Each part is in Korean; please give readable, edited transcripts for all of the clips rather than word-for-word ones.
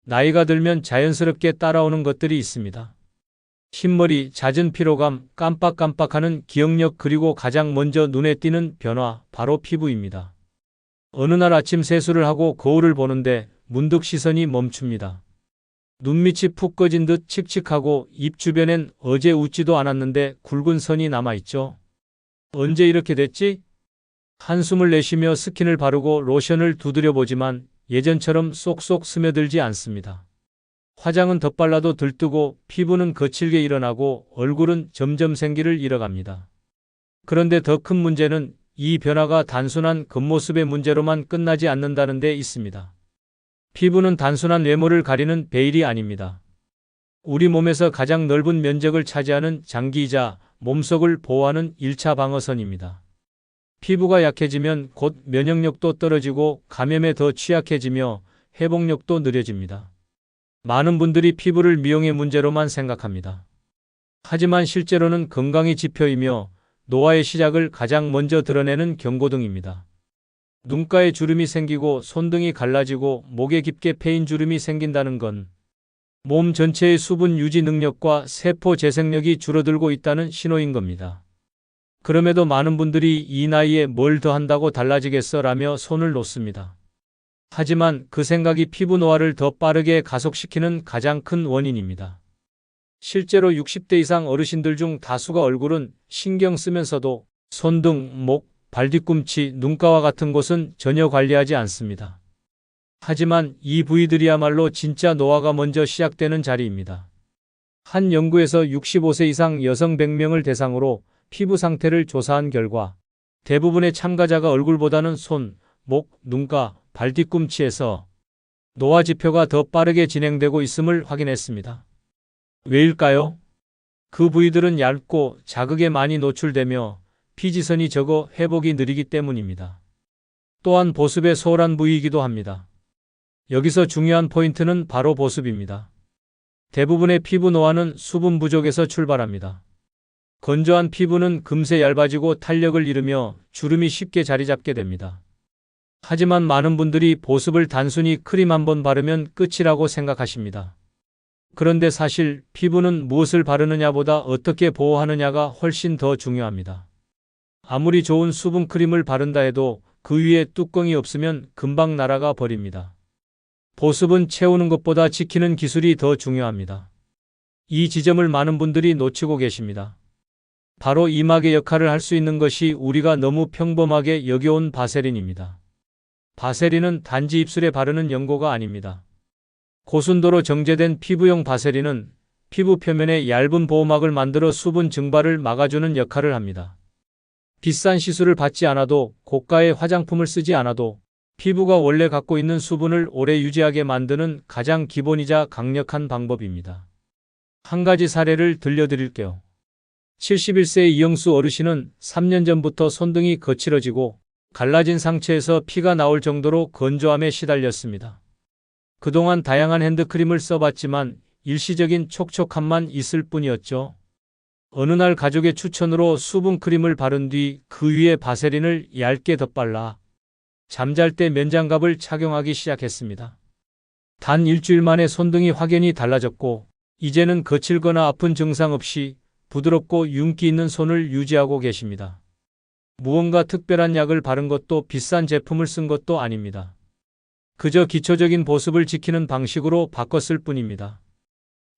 나이가 들면 자연스럽게 따라오는 것들이 있습니다. 흰머리, 잦은 피로감, 깜빡깜빡하는 기억력 그리고 가장 먼저 눈에 띄는 변화, 바로 피부입니다. 어느 날 아침 세수를 하고 거울을 보는데 문득 시선이 멈춥니다. 눈밑이 푹 꺼진 듯 칙칙하고 입 주변엔 어제 웃지도 않았는데 굵은 선이 남아있죠. 언제 이렇게 됐지? 한숨을 내쉬며 스킨을 바르고 로션을 두드려 보지만 예전처럼 쏙쏙 스며들지 않습니다. 화장은 덧발라도 들뜨고 피부는 거칠게 일어나고 얼굴은 점점 생기를 잃어갑니다. 그런데 더 큰 문제는 이 변화가 단순한 겉모습의 문제로만 끝나지 않는다는 데 있습니다. 피부는 단순한 외모를 가리는 베일이 아닙니다. 우리 몸에서 가장 넓은 면적을 차지하는 장기이자 몸속을 보호하는 1차 방어선입니다. 피부가 약해지면 곧 면역력도 떨어지고 감염에 더 취약해지며 회복력도 느려집니다. 많은 분들이 피부를 미용의 문제로만 생각합니다. 하지만 실제로는 건강의 지표이며 노화의 시작을 가장 먼저 드러내는 경고등입니다. 눈가에 주름이 생기고 손등이 갈라지고 목에 깊게 패인 주름이 생긴다는 건 몸 전체의 수분 유지 능력과 세포 재생력이 줄어들고 있다는 신호인 겁니다. 그럼에도 많은 분들이 이 나이에 뭘 더 한다고 달라지겠어 라며 손을 놓습니다. 하지만 그 생각이 피부 노화를 더 빠르게 가속시키는 가장 큰 원인입니다. 실제로 60대 이상 어르신들 중 다수가 얼굴은 신경 쓰면서도 손등, 목, 발뒤꿈치, 눈가와 같은 곳은 전혀 관리하지 않습니다. 하지만 이 부위들이야말로 진짜 노화가 먼저 시작되는 자리입니다. 한 연구에서 65세 이상 여성 100명을 대상으로 피부 상태를 조사한 결과 대부분의 참가자가 얼굴보다는 손, 목, 눈가, 발뒤꿈치에서 노화 지표가 더 빠르게 진행되고 있음을 확인했습니다. 왜일까요? 그 부위들은 얇고 자극에 많이 노출되며 피지선이 적어 회복이 느리기 때문입니다. 또한 보습에 소홀한 부위이기도 합니다. 여기서 중요한 포인트는 바로 보습입니다. 대부분의 피부 노화는 수분 부족에서 출발합니다. 건조한 피부는 금세 얇아지고 탄력을 잃으며 주름이 쉽게 자리 잡게 됩니다. 하지만 많은 분들이 보습을 단순히 크림 한번 바르면 끝이라고 생각하십니다. 그런데 사실 피부는 무엇을 바르느냐보다 어떻게 보호하느냐가 훨씬 더 중요합니다. 아무리 좋은 수분 크림을 바른다 해도 그 위에 뚜껑이 없으면 금방 날아가 버립니다. 보습은 채우는 것보다 지키는 기술이 더 중요합니다. 이 지점을 많은 분들이 놓치고 계십니다. 바로 이막의 역할을 할 수 있는 것이 우리가 너무 평범하게 여겨온 바세린입니다. 바세린은 단지 입술에 바르는 연고가 아닙니다. 고순도로 정제된 피부용 바세린은 피부 표면에 얇은 보호막을 만들어 수분 증발을 막아주는 역할을 합니다. 비싼 시술을 받지 않아도 고가의 화장품을 쓰지 않아도 피부가 원래 갖고 있는 수분을 오래 유지하게 만드는 가장 기본이자 강력한 방법입니다. 한 가지 사례를 들려드릴게요. 71세의 이영수 어르신은 3년 전부터 손등이 거칠어지고 갈라진 상처에서 피가 나올 정도로 건조함에 시달렸습니다. 그동안 다양한 핸드크림을 써봤지만 일시적인 촉촉함만 있을 뿐이었죠. 어느 날 가족의 추천으로 수분크림을 바른 뒤 그 위에 바세린을 얇게 덧발라 잠잘 때 면장갑을 착용하기 시작했습니다. 단 일주일 만에 손등이 확연히 달라졌고 이제는 거칠거나 아픈 증상 없이 부드럽고 윤기 있는 손을 유지하고 계십니다. 무언가 특별한 약을 바른 것도 비싼 제품을 쓴 것도 아닙니다. 그저 기초적인 보습을 지키는 방식으로 바꿨을 뿐입니다.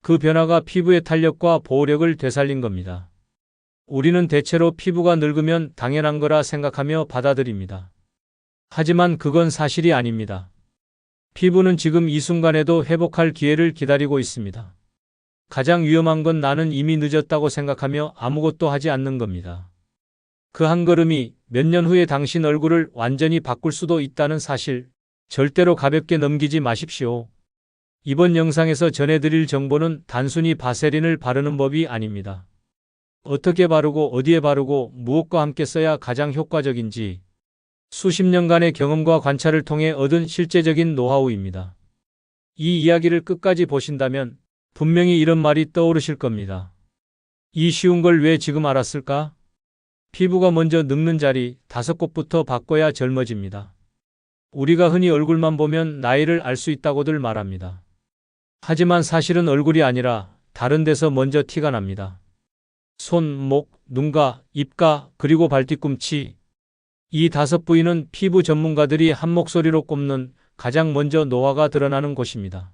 그 변화가 피부의 탄력과 보호력을 되살린 겁니다. 우리는 대체로 피부가 늙으면 당연한 거라 생각하며 받아들입니다. 하지만 그건 사실이 아닙니다. 피부는 지금 이 순간에도 회복할 기회를 기다리고 있습니다. 가장 위험한 건 나는 이미 늦었다고 생각하며 아무것도 하지 않는 겁니다. 그 한 걸음이 몇 년 후에 당신 얼굴을 완전히 바꿀 수도 있다는 사실, 절대로 가볍게 넘기지 마십시오. 이번 영상에서 전해드릴 정보는 단순히 바세린을 바르는 법이 아닙니다. 어떻게 바르고 어디에 바르고 무엇과 함께 써야 가장 효과적인지 수십 년간의 경험과 관찰을 통해 얻은 실제적인 노하우입니다. 이 이야기를 끝까지 보신다면 분명히 이런 말이 떠오르실 겁니다. 이 쉬운 걸 왜 지금 알았을까? 피부가 먼저 늙는 자리 5곳부터 바꿔야 젊어집니다. 우리가 흔히 얼굴만 보면 나이를 알 수 있다고들 말합니다. 하지만 사실은 얼굴이 아니라 다른 데서 먼저 티가 납니다. 손, 목, 눈가, 입가, 그리고 발뒤꿈치. 이 5부위는 피부 전문가들이 한 목소리로 꼽는 가장 먼저 노화가 드러나는 곳입니다.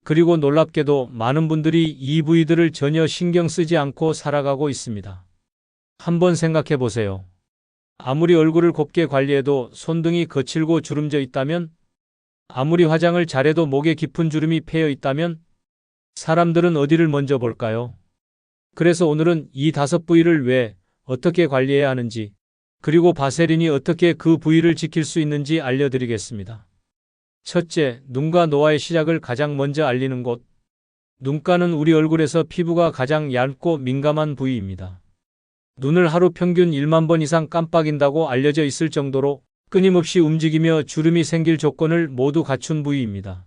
그리고 놀랍게도 많은 분들이 이 부위들을 전혀 신경 쓰지 않고 살아가고 있습니다. 한번 생각해 보세요. 아무리 얼굴을 곱게 관리해도 손등이 거칠고 주름져 있다면, 아무리 화장을 잘해도 목에 깊은 주름이 패여 있다면, 사람들은 어디를 먼저 볼까요? 그래서 오늘은 이 5부위를 왜, 어떻게 관리해야 하는지, 그리고 바세린이 어떻게 그 부위를 지킬 수 있는지 알려드리겠습니다. 첫째, 눈가 노화의 시작을 가장 먼저 알리는 곳. 눈가는 우리 얼굴에서 피부가 가장 얇고 민감한 부위입니다. 눈을 하루 평균 1만 번 이상 깜빡인다고 알려져 있을 정도로 끊임없이 움직이며 주름이 생길 조건을 모두 갖춘 부위입니다.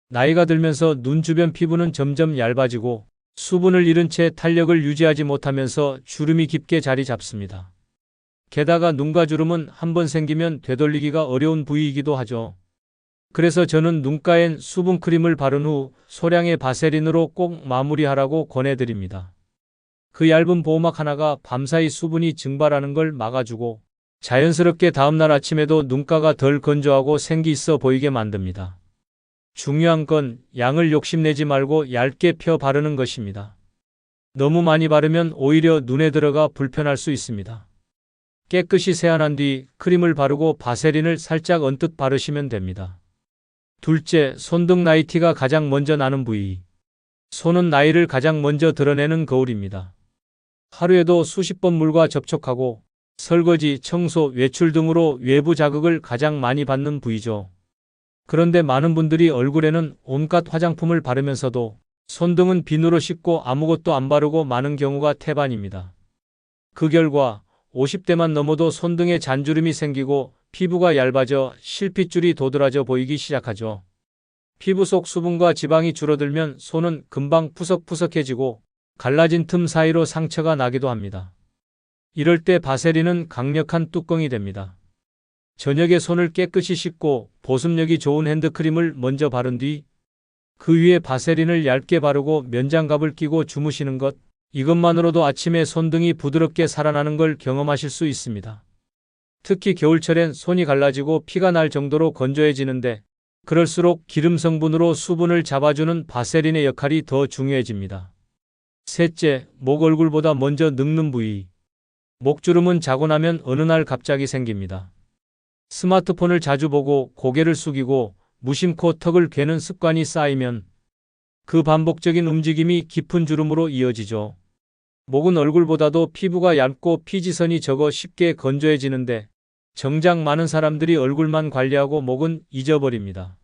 나이가 들면서 눈 주변 피부는 점점 얇아지고 수분을 잃은 채 탄력을 유지하지 못하면서 주름이 깊게 자리 잡습니다. 게다가 눈가 주름은 한번 생기면 되돌리기가 어려운 부위이기도 하죠. 그래서 저는 눈가엔 수분크림을 바른 후 소량의 바세린으로 꼭 마무리하라고 권해드립니다. 그 얇은 보호막 하나가 밤사이 수분이 증발하는 걸 막아주고 자연스럽게 다음날 아침에도 눈가가 덜 건조하고 생기 있어 보이게 만듭니다. 중요한 건 양을 욕심내지 말고 얇게 펴 바르는 것입니다. 너무 많이 바르면 오히려 눈에 들어가 불편할 수 있습니다. 깨끗이 세안한 뒤 크림을 바르고 바세린을 살짝 언뜻 바르시면 됩니다. 둘째, 손등 나이 티가 가장 먼저 나는 부위. 손은 나이를 가장 먼저 드러내는 거울입니다. 하루에도 수십 번 물과 접촉하고 설거지, 청소, 외출 등으로 외부 자극을 가장 많이 받는 부위죠. 그런데 많은 분들이 얼굴에는 온갖 화장품을 바르면서도 손등은 비누로 씻고 아무것도 안 바르고 마는 경우가 태반입니다. 그 결과 50대만 넘어도 손등에 잔주름이 생기고 피부가 얇아져 실핏줄이 도드라져 보이기 시작하죠. 피부 속 수분과 지방이 줄어들면 손은 금방 푸석푸석해지고 갈라진 틈 사이로 상처가 나기도 합니다. 이럴 때 바세린은 강력한 뚜껑이 됩니다. 저녁에 손을 깨끗이 씻고 보습력이 좋은 핸드크림을 먼저 바른 뒤 그 위에 바세린을 얇게 바르고 면장갑을 끼고 주무시는 것, 이것만으로도 아침에 손등이 부드럽게 살아나는 걸 경험하실 수 있습니다. 특히 겨울철엔 손이 갈라지고 피가 날 정도로 건조해지는데 그럴수록 기름 성분으로 수분을 잡아주는 바세린의 역할이 더 중요해집니다. 셋째, 목 얼굴보다 먼저 늙는 부위. 목주름은 자고 나면 어느 날 갑자기 생깁니다. 스마트폰을 자주 보고 고개를 숙이고 무심코 턱을 괴는 습관이 쌓이면 그 반복적인 움직임이 깊은 주름으로 이어지죠. 목은 얼굴보다도 피부가 얇고 피지선이 적어 쉽게 건조해지는데 정작 많은 사람들이 얼굴만 관리하고 목은 잊어버립니다.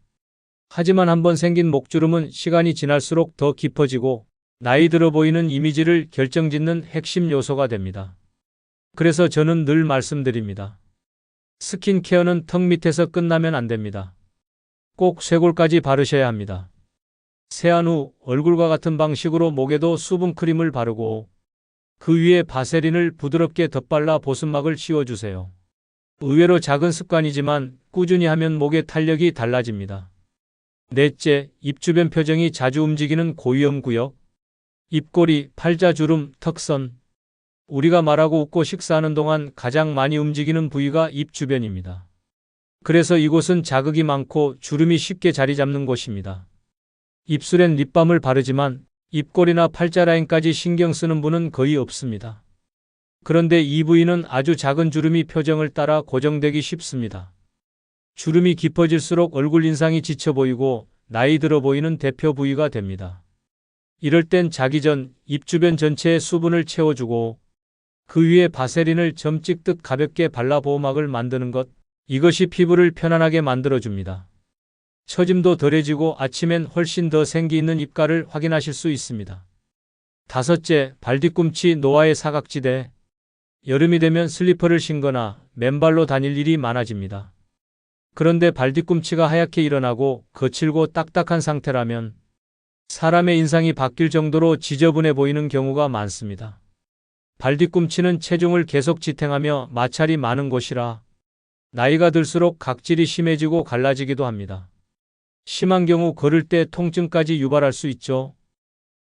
하지만 한번 생긴 목주름은 시간이 지날수록 더 깊어지고 나이 들어 보이는 이미지를 결정짓는 핵심 요소가 됩니다. 그래서 저는 늘 말씀드립니다. 스킨케어는 턱 밑에서 끝나면 안 됩니다. 꼭 쇄골까지 바르셔야 합니다. 세안 후 얼굴과 같은 방식으로 목에도 수분크림을 바르고 그 위에 바세린을 부드럽게 덧발라 보습막을 씌워주세요. 의외로 작은 습관이지만 꾸준히 하면 목의 탄력이 달라집니다. 넷째, 입 주변 표정이 자주 움직이는 고위험 구역. 입꼬리, 팔자주름, 턱선. 우리가 말하고 웃고 식사하는 동안 가장 많이 움직이는 부위가 입 주변입니다. 그래서 이곳은 자극이 많고 주름이 쉽게 자리 잡는 곳입니다. 입술엔 립밤을 바르지만 입꼬리나 팔자 라인까지 신경 쓰는 분은 거의 없습니다. 그런데 이 부위는 아주 작은 주름이 표정을 따라 고정되기 쉽습니다. 주름이 깊어질수록 얼굴 인상이 지쳐 보이고 나이 들어 보이는 대표 부위가 됩니다. 이럴 땐 자기 전 입 주변 전체에 수분을 채워주고 그 위에 바세린을 점 찍듯 가볍게 발라 보호막을 만드는 것, 이것이 피부를 편안하게 만들어줍니다. 처짐도 덜해지고 아침엔 훨씬 더 생기 있는 입가를 확인하실 수 있습니다. 다섯째, 발뒤꿈치 노화의 사각지대. 여름이 되면 슬리퍼를 신거나 맨발로 다닐 일이 많아집니다. 그런데 발뒤꿈치가 하얗게 일어나고 거칠고 딱딱한 상태라면 사람의 인상이 바뀔 정도로 지저분해 보이는 경우가 많습니다. 발뒤꿈치는 체중을 계속 지탱하며 마찰이 많은 곳이라 나이가 들수록 각질이 심해지고 갈라지기도 합니다. 심한 경우 걸을 때 통증까지 유발할 수 있죠.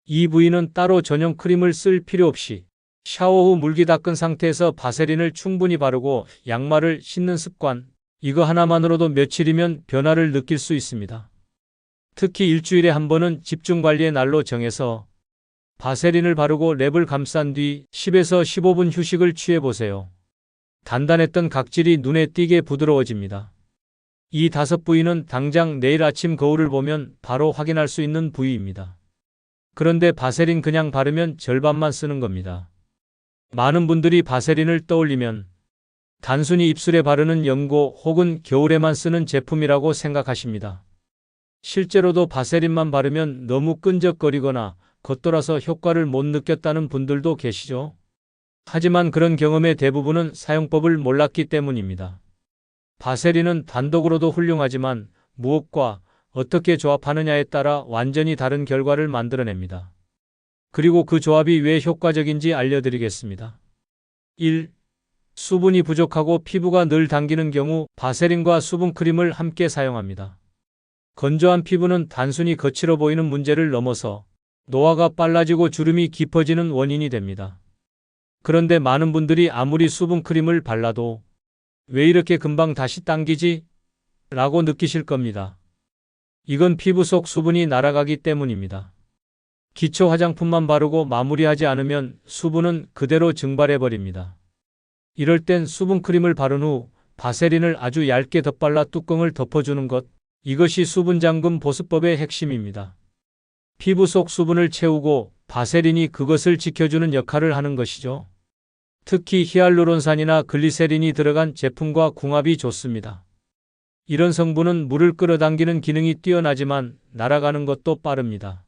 이 부위는 따로 전용 크림을 쓸 필요 없이 샤워 후 물기 닦은 상태에서 바세린을 충분히 바르고 양말을 신는 습관, 이거 하나만으로도 며칠이면 변화를 느낄 수 있습니다. 특히 일주일에 한 번은 집중관리의 날로 정해서 바세린을 바르고 랩을 감싼 뒤 10에서 15분 휴식을 취해보세요. 단단했던 각질이 눈에 띄게 부드러워집니다. 이 5부위는 당장 내일 아침 거울을 보면 바로 확인할 수 있는 부위입니다. 그런데 바세린 그냥 바르면 절반만 쓰는 겁니다. 많은 분들이 바세린을 떠올리면 단순히 입술에 바르는 연고 혹은 겨울에만 쓰는 제품이라고 생각하십니다. 실제로도 바세린만 바르면 너무 끈적거리거나 겉돌아서 효과를 못 느꼈다는 분들도 계시죠. 하지만 그런 경험의 대부분은 사용법을 몰랐기 때문입니다. 바세린은 단독으로도 훌륭하지만 무엇과 어떻게 조합하느냐에 따라 완전히 다른 결과를 만들어냅니다. 그리고 그 조합이 왜 효과적인지 알려드리겠습니다. 1. 수분이 부족하고 피부가 늘 당기는 경우 바세린과 수분크림을 함께 사용합니다. 건조한 피부는 단순히 거칠어 보이는 문제를 넘어서 노화가 빨라지고 주름이 깊어지는 원인이 됩니다. 그런데 많은 분들이 아무리 수분크림을 발라도 왜 이렇게 금방 다시 당기지? 라고 느끼실 겁니다. 이건 피부 속 수분이 날아가기 때문입니다. 기초 화장품만 바르고 마무리하지 않으면 수분은 그대로 증발해버립니다. 이럴 땐 수분크림을 바른 후 바세린을 아주 얇게 덧발라 뚜껑을 덮어주는 것, 이것이 수분잠금 보습법의 핵심입니다. 피부 속 수분을 채우고 바세린이 그것을 지켜주는 역할을 하는 것이죠. 특히 히알루론산이나 글리세린이 들어간 제품과 궁합이 좋습니다. 이런 성분은 물을 끌어당기는 기능이 뛰어나지만 날아가는 것도 빠릅니다.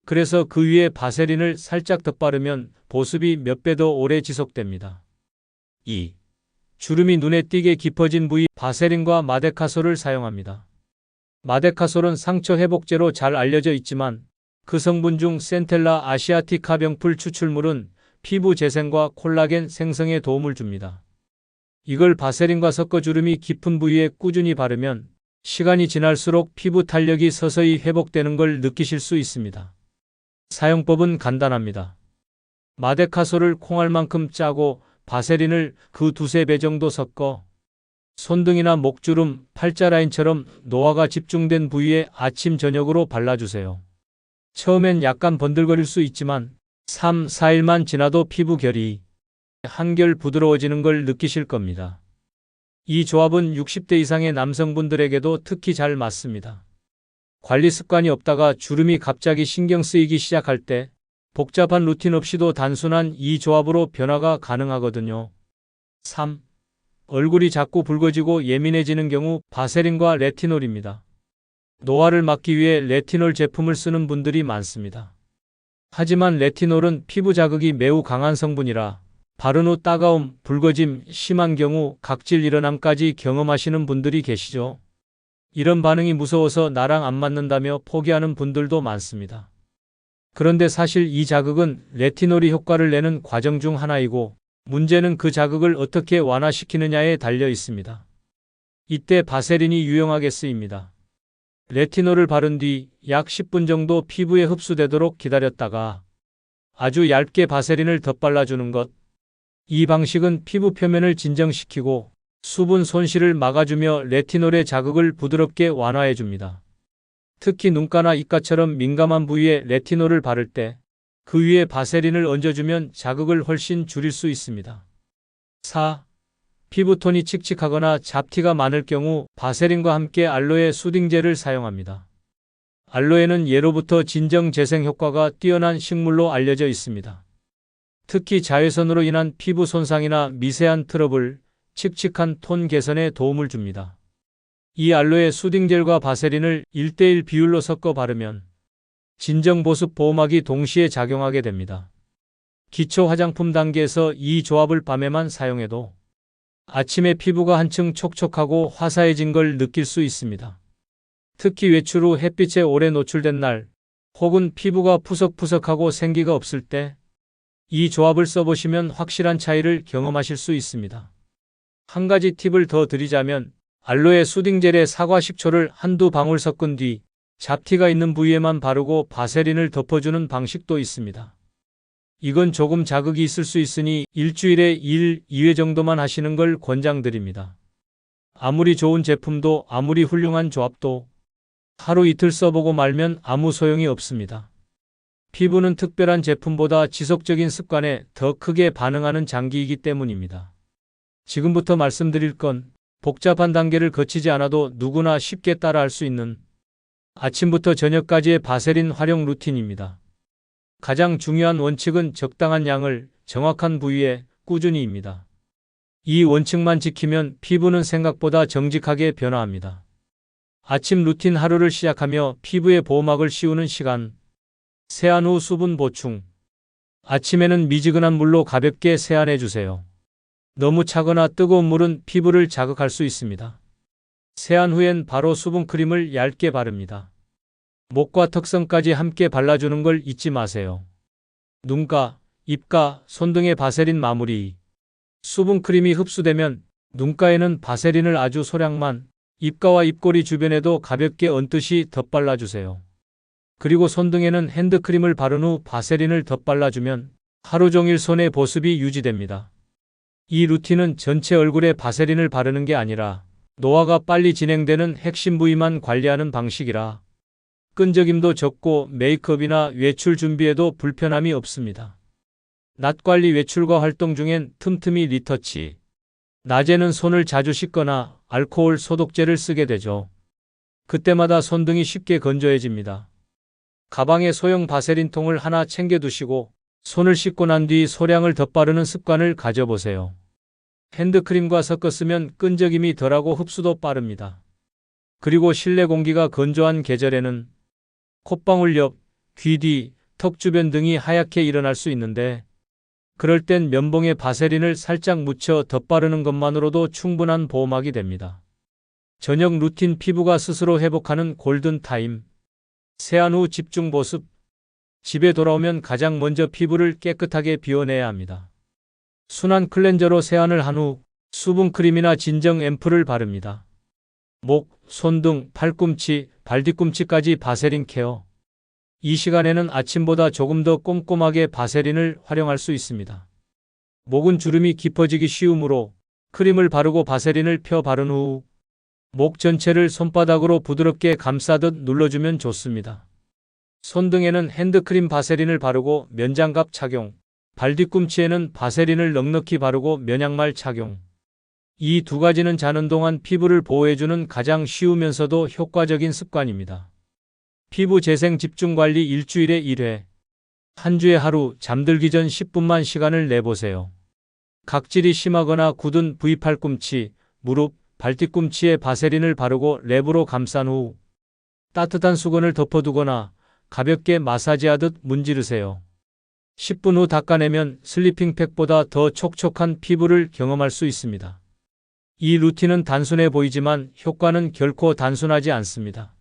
그래서 그 위에 바세린을 살짝 덧바르면 보습이 몇 배 더 오래 지속됩니다. 2. 주름이 눈에 띄게 깊어진 부위 바세린과 마데카솔을 사용합니다. 마데카솔은 상처 회복제로 잘 알려져 있지만 그 성분 중 센텔라 아시아티카 병풀 추출물은 피부 재생과 콜라겐 생성에 도움을 줍니다. 이걸 바세린과 섞어 주름이 깊은 부위에 꾸준히 바르면 시간이 지날수록 피부 탄력이 서서히 회복되는 걸 느끼실 수 있습니다. 사용법은 간단합니다. 마데카솔을 콩알만큼 짜고 바세린을 그 2~3배 정도 섞어 손등이나 목주름, 팔자 라인처럼 노화가 집중된 부위에 아침, 저녁으로 발라주세요. 처음엔 약간 번들거릴 수 있지만 3~4일만 지나도 피부 결이 한결 부드러워지는 걸 느끼실 겁니다. 이 조합은 60대 이상의 남성분들에게도 특히 잘 맞습니다. 관리 습관이 없다가 주름이 갑자기 신경 쓰이기 시작할 때 복잡한 루틴 없이도 단순한 이 조합으로 변화가 가능하거든요. 3. 얼굴이 자꾸 붉어지고 예민해지는 경우 바세린과 레티놀입니다. 노화를 막기 위해 레티놀 제품을 쓰는 분들이 많습니다. 하지만 레티놀은 피부 자극이 매우 강한 성분이라 바른 후 따가움, 붉어짐, 심한 경우 각질 일어남까지 경험하시는 분들이 계시죠. 이런 반응이 무서워서 나랑 안 맞는다며 포기하는 분들도 많습니다. 그런데 사실 이 자극은 레티놀이 효과를 내는 과정 중 하나이고 문제는 그 자극을 어떻게 완화시키느냐에 달려 있습니다. 이때 바세린이 유용하게 쓰입니다. 레티놀을 바른 뒤 약 10분 정도 피부에 흡수되도록 기다렸다가 아주 얇게 바세린을 덧발라주는 것. 이 방식은 피부 표면을 진정시키고 수분 손실을 막아주며 레티놀의 자극을 부드럽게 완화해줍니다. 특히 눈가나 입가처럼 민감한 부위에 레티놀을 바를 때 그 위에 바세린을 얹어주면 자극을 훨씬 줄일 수 있습니다. 4. 피부톤이 칙칙하거나 잡티가 많을 경우 바세린과 함께 알로에 수딩젤을 사용합니다. 알로에는 예로부터 진정 재생 효과가 뛰어난 식물로 알려져 있습니다. 특히 자외선으로 인한 피부 손상이나 미세한 트러블, 칙칙한 톤 개선에 도움을 줍니다. 이 알로에 수딩젤과 바세린을 1:1 비율로 섞어 바르면 진정 보습 보호막이 동시에 작용하게 됩니다. 기초 화장품 단계에서 이 조합을 밤에만 사용해도 아침에 피부가 한층 촉촉하고 화사해진 걸 느낄 수 있습니다. 특히 외출 후 햇빛에 오래 노출된 날 혹은 피부가 푸석푸석하고 생기가 없을 때 이 조합을 써보시면 확실한 차이를 경험하실 수 있습니다. 한 가지 팁을 더 드리자면 알로에 수딩젤에 사과 식초를 한두 방울 섞은 뒤 잡티가 있는 부위에만 바르고 바세린을 덮어주는 방식도 있습니다. 이건 조금 자극이 있을 수 있으니 일주일에 1, 2회 정도만 하시는 걸 권장드립니다. 아무리 좋은 제품도 아무리 훌륭한 조합도 하루 이틀 써보고 말면 아무 소용이 없습니다. 피부는 특별한 제품보다 지속적인 습관에 더 크게 반응하는 장기이기 때문입니다. 지금부터 말씀드릴 건 복잡한 단계를 거치지 않아도 누구나 쉽게 따라할 수 있는 아침부터 저녁까지의 바세린 활용 루틴입니다. 가장 중요한 원칙은 적당한 양을 정확한 부위에 꾸준히입니다. 이 원칙만 지키면 피부는 생각보다 정직하게 변화합니다. 아침 루틴 하루를 시작하며 피부의 보호막을 씌우는 시간. 세안 후 수분 보충. 아침에는 미지근한 물로 가볍게 세안해 주세요. 너무 차거나 뜨거운 물은 피부를 자극할 수 있습니다. 세안 후엔 바로 수분크림을 얇게 바릅니다. 목과 턱선까지 함께 발라주는 걸 잊지 마세요. 눈가, 입가, 손 등의 바세린 마무리. 수분크림이 흡수되면 눈가에는 바세린을 아주 소량만, 입가와 입꼬리 주변에도 가볍게 얹듯이 덧발라주세요. 그리고 손등에는 핸드크림을 바른 후 바세린을 덧발라주면 하루 종일 손의 보습이 유지됩니다. 이 루틴은 전체 얼굴에 바세린을 바르는 게 아니라 노화가 빨리 진행되는 핵심 부위만 관리하는 방식이라 끈적임도 적고 메이크업이나 외출 준비에도 불편함이 없습니다. 낮 관리 외출과 활동 중엔 틈틈이 리터치. 낮에는 손을 자주 씻거나 알코올 소독제를 쓰게 되죠. 그때마다 손등이 쉽게 건조해집니다. 가방에 소형 바세린 통을 하나 챙겨두시고 손을 씻고 난 뒤 소량을 덧바르는 습관을 가져보세요. 핸드크림과 섞어 쓰면 끈적임이 덜하고 흡수도 빠릅니다. 그리고 실내 공기가 건조한 계절에는 콧방울 옆, 귀 뒤, 턱 주변 등이 하얗게 일어날 수 있는데 그럴 땐 면봉에 바세린을 살짝 묻혀 덧바르는 것만으로도 충분한 보호막이 됩니다. 저녁 루틴 피부가 스스로 회복하는 골든타임. 세안 후 집중 보습. 집에 돌아오면 가장 먼저 피부를 깨끗하게 비워내야 합니다. 순한 클렌저로 세안을 한 후 수분크림이나 진정 앰플을 바릅니다. 목, 손등, 팔꿈치, 발뒤꿈치까지 바세린 케어. 이 시간에는 아침보다 조금 더 꼼꼼하게 바세린을 활용할 수 있습니다. 목은 주름이 깊어지기 쉬우므로 크림을 바르고 바세린을 펴 바른 후 목 전체를 손바닥으로 부드럽게 감싸듯 눌러주면 좋습니다. 손등에는 핸드크림 바세린을 바르고 면장갑 착용, 발뒤꿈치에는 바세린을 넉넉히 바르고 면양말 착용. 이 두 가지는 자는 동안 피부를 보호해주는 가장 쉬우면서도 효과적인 습관입니다. 피부 재생 집중 관리 일주일에 1회. 한 주에 하루 잠들기 전 10분만 시간을 내보세요. 각질이 심하거나 굳은 부위 팔꿈치, 무릎, 발뒤꿈치에 바세린을 바르고 랩으로 감싼 후 따뜻한 수건을 덮어두거나 가볍게 마사지하듯 문지르세요. 10분 후 닦아내면 슬리핑팩보다 더 촉촉한 피부를 경험할 수 있습니다. 이 루틴은 단순해 보이지만 효과는 결코 단순하지 않습니다.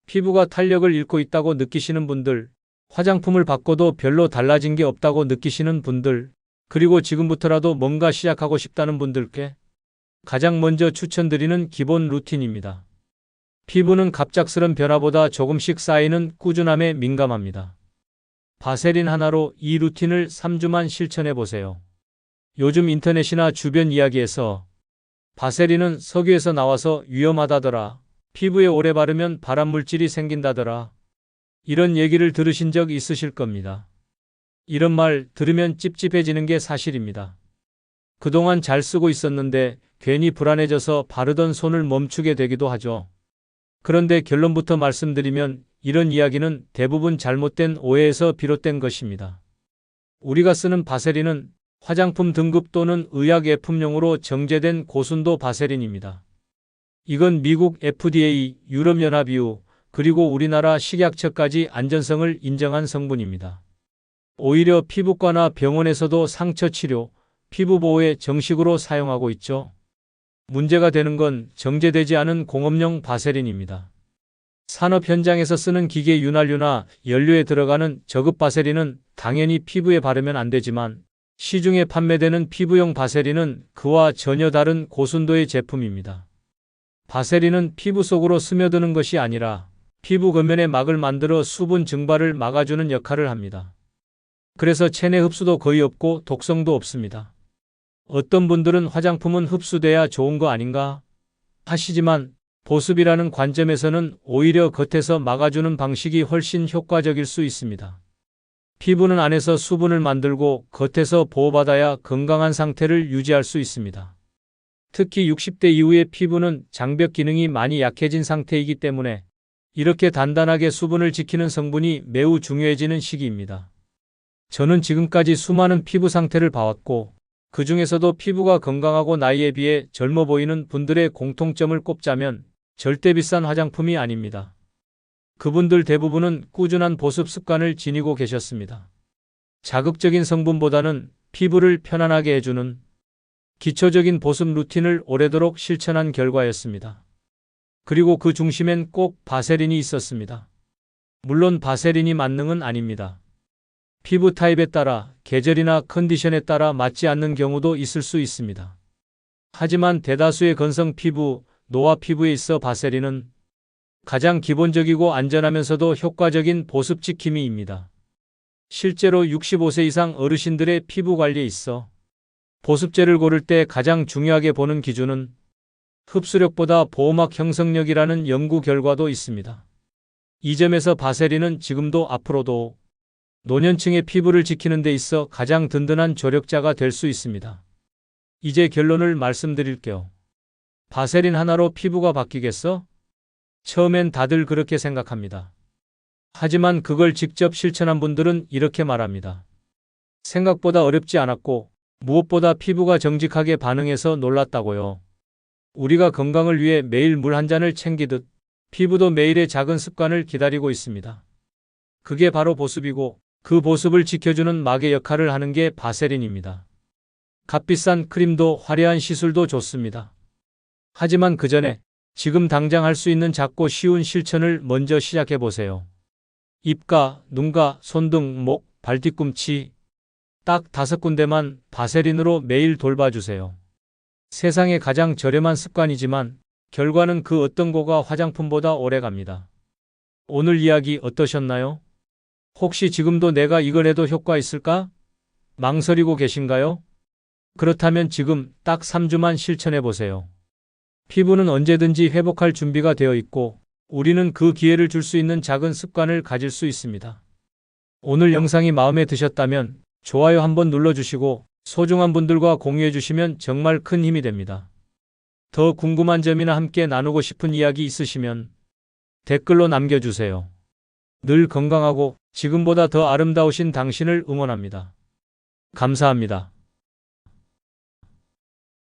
피부가 탄력을 잃고 있다고 느끼시는 분들, 화장품을 바꿔도 별로 달라진 게 없다고 느끼시는 분들, 그리고 지금부터라도 뭔가 시작하고 싶다는 분들께 가장 먼저 추천드리는 기본 루틴입니다. 피부는 갑작스런 변화보다 조금씩 쌓이는 꾸준함에 민감합니다. 바세린 하나로 이 루틴을 3주만 실천해 보세요. 요즘 인터넷이나 주변 이야기에서 바세린은 석유에서 나와서 위험하다더라. 피부에 오래 바르면 발암물질이 생긴다더라. 이런 얘기를 들으신 적 있으실 겁니다. 이런 말 들으면 찝찝해지는 게 사실입니다. 그동안 잘 쓰고 있었는데 괜히 불안해져서 바르던 손을 멈추게 되기도 하죠. 그런데 결론부터 말씀드리면 이런 이야기는 대부분 잘못된 오해에서 비롯된 것입니다. 우리가 쓰는 바세린은 화장품 등급 또는 의약 예품용으로 정제된 고순도 바세린입니다. 이건 미국 FDA, 유럽연합 EU, 그리고 우리나라 식약처까지 안전성을 인정한 성분입니다. 오히려 피부과나 병원에서도 상처 치료, 피부 보호에 정식으로 사용하고 있죠. 문제가 되는 건 정제되지 않은 공업용 바세린입니다. 산업 현장에서 쓰는 기계 윤활유나 연료에 들어가는 저급 바세린은 당연히 피부에 바르면 안 되지만 시중에 판매되는 피부용 바세린은 그와 전혀 다른 고순도의 제품입니다. 바세린은 피부 속으로 스며드는 것이 아니라 피부 겉면에 막을 만들어 수분 증발을 막아주는 역할을 합니다. 그래서 체내 흡수도 거의 없고 독성도 없습니다. 어떤 분들은 화장품은 흡수돼야 좋은 거 아닌가 하시지만 보습이라는 관점에서는 오히려 겉에서 막아주는 방식이 훨씬 효과적일 수 있습니다. 피부는 안에서 수분을 만들고 겉에서 보호받아야 건강한 상태를 유지할 수 있습니다. 특히 60대 이후의 피부는 장벽 기능이 많이 약해진 상태이기 때문에 이렇게 단단하게 수분을 지키는 성분이 매우 중요해지는 시기입니다. 저는 지금까지 수많은 피부 상태를 봐왔고 그 중에서도 피부가 건강하고 나이에 비해 젊어 보이는 분들의 공통점을 꼽자면 절대 비싼 화장품이 아닙니다. 그분들 대부분은 꾸준한 보습 습관을 지니고 계셨습니다. 자극적인 성분보다는 피부를 편안하게 해주는 기초적인 보습 루틴을 오래도록 실천한 결과였습니다. 그리고 그 중심엔 꼭 바세린이 있었습니다. 물론 바세린이 만능은 아닙니다. 피부 타입에 따라 계절이나 컨디션에 따라 맞지 않는 경우도 있을 수 있습니다. 하지만 대다수의 건성 피부, 노화 피부에 있어 바세린은 가장 기본적이고 안전하면서도 효과적인 보습 지킴이입니다. 실제로 65세 이상 어르신들의 피부 관리에 있어 보습제를 고를 때 가장 중요하게 보는 기준은 흡수력보다 보호막 형성력이라는 연구 결과도 있습니다. 이 점에서 바세린은 지금도 앞으로도 노년층의 피부를 지키는 데 있어 가장 든든한 조력자가 될 수 있습니다. 이제 결론을 말씀드릴게요. 바세린 하나로 피부가 바뀌겠어? 처음엔 다들 그렇게 생각합니다. 하지만 그걸 직접 실천한 분들은 이렇게 말합니다. 생각보다 어렵지 않았고 무엇보다 피부가 정직하게 반응해서 놀랐다고요. 우리가 건강을 위해 매일 물 한 잔을 챙기듯 피부도 매일의 작은 습관을 기다리고 있습니다. 그게 바로 보습이고 그 보습을 지켜주는 막의 역할을 하는 게 바세린입니다. 값비싼 크림도 화려한 시술도 좋습니다. 하지만 그 전에 지금 당장 할 수 있는 작고 쉬운 실천을 먼저 시작해 보세요. 입가, 눈가, 손등, 목, 발 뒤꿈치 딱 5군데만 바세린으로 매일 돌봐주세요. 세상에 가장 저렴한 습관이지만 결과는 그 어떤 거가 화장품보다 오래 갑니다. 오늘 이야기 어떠셨나요? 혹시 지금도 내가 이걸 해도 효과 있을까? 망설이고 계신가요? 그렇다면 지금 딱 3주만 실천해 보세요. 피부는 언제든지 회복할 준비가 되어 있고 우리는 그 기회를 줄 수 있는 작은 습관을 가질 수 있습니다. 오늘 영상이 마음에 드셨다면 좋아요 한번 눌러주시고 소중한 분들과 공유해 주시면 정말 큰 힘이 됩니다. 더 궁금한 점이나 함께 나누고 싶은 이야기 있으시면 댓글로 남겨주세요. 늘 건강하고 지금보다 더 아름다우신 당신을 응원합니다. 감사합니다.